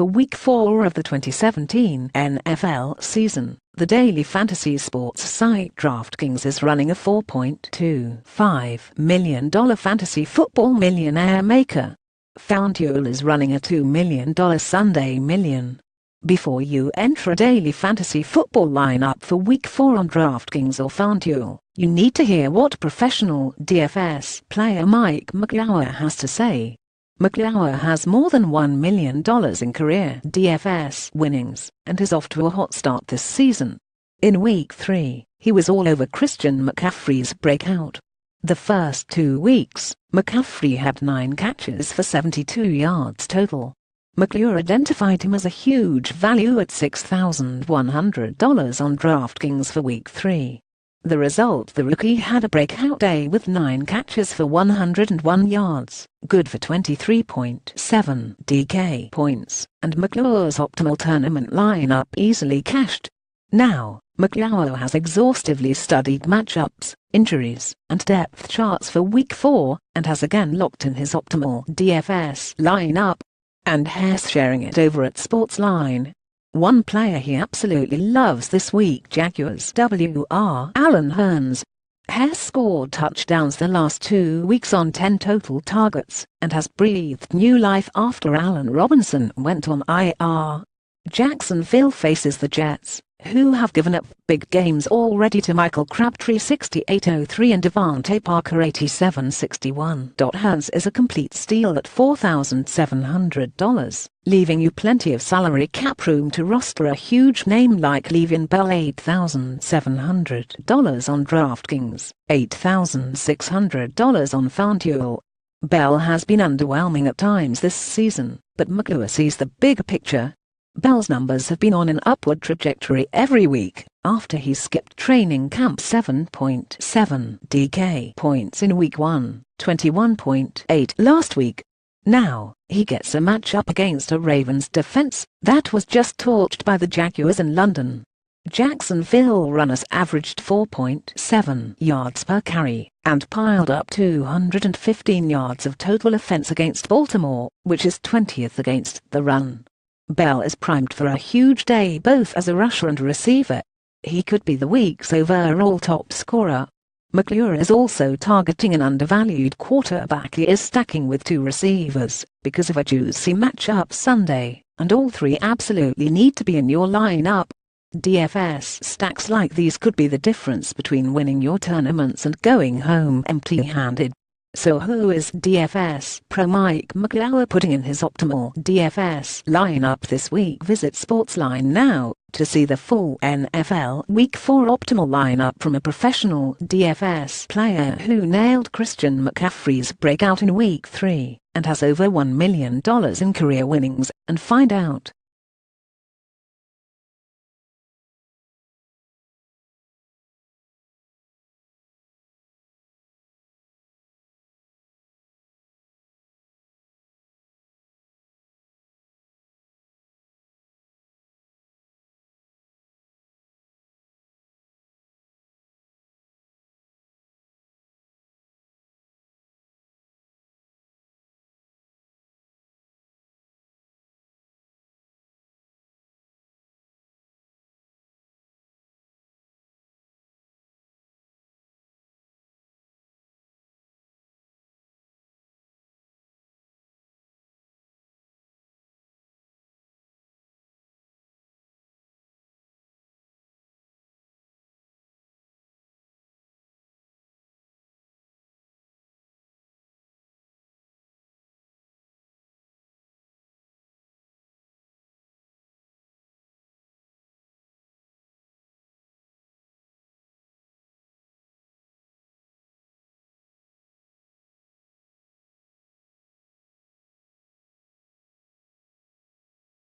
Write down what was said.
for Week 4 of the 2017 NFL season. The daily fantasy sports site DraftKings is running a $4.25 million fantasy football millionaire maker. FanDuel is running a $2 million Sunday Million. Before you enter a daily fantasy football lineup for Week 4 on DraftKings or FanDuel, you need to hear what professional DFS player Mike McGlower has to say. McGlower has more than $1 million in career DFS winnings and is off to a hot start this season. In Week 3, he was all over Christian McCaffrey's breakout. The first 2 weeks, McCaffrey had 9 catches for 72 yards total. McClure identified him as a huge value at $6,100 on DraftKings for Week 3. The result: the rookie had a breakout day with 9 catches for 101 yards, good for 23.7 DK points, and McClure's optimal tournament lineup easily cashed. Now, McGlower has exhaustively studied matchups, injuries, and depth charts for Week 4, and has again locked in his optimal DFS lineup. And Hess sharing it over at Sportsline. One player he absolutely loves this week: Jaguars WR Allen Hurns. Hess scored touchdowns the last 2 weeks on 10 total targets, and has breathed new life after Allen Robinson went on IR. Jacksonville faces the Jets, who have given up big games already to Michael Crabtree 68.03 and Devontae Parker 87.61. Hurns is a complete steal at $4,700, leaving you plenty of salary cap room to roster a huge name like Le'Veon Bell $8,700 on DraftKings, $8,600 on FanDuel. Bell has been underwhelming at times this season, but McClure sees the bigger picture. Bell's numbers have been on an upward trajectory every week, after he skipped training camp. 7.7 DK points in Week 1, 21.8 last week. Now, he gets a matchup against a Ravens defense that was just torched by the Jaguars in London. Jacksonville runners averaged 4.7 yards per carry, and piled up 215 yards of total offense against Baltimore, which is 20th against the run. Bell is primed for a huge day both as a rusher and a receiver. He could be the week's overall top scorer. McClure is also targeting an undervalued quarterback he is stacking with 2 receivers, because of a juicy matchup Sunday, and all 3 absolutely need to be in your lineup. DFS stacks like these could be the difference between winning your tournaments and going home empty-handed. So who is DFS pro Mike McGlower putting in his optimal DFS lineup this week? Visit Sportsline now to see the full NFL Week 4 optimal lineup from a professional DFS player who nailed Christian McCaffrey's breakout in Week 3 and has over $1 million in career winnings, and find out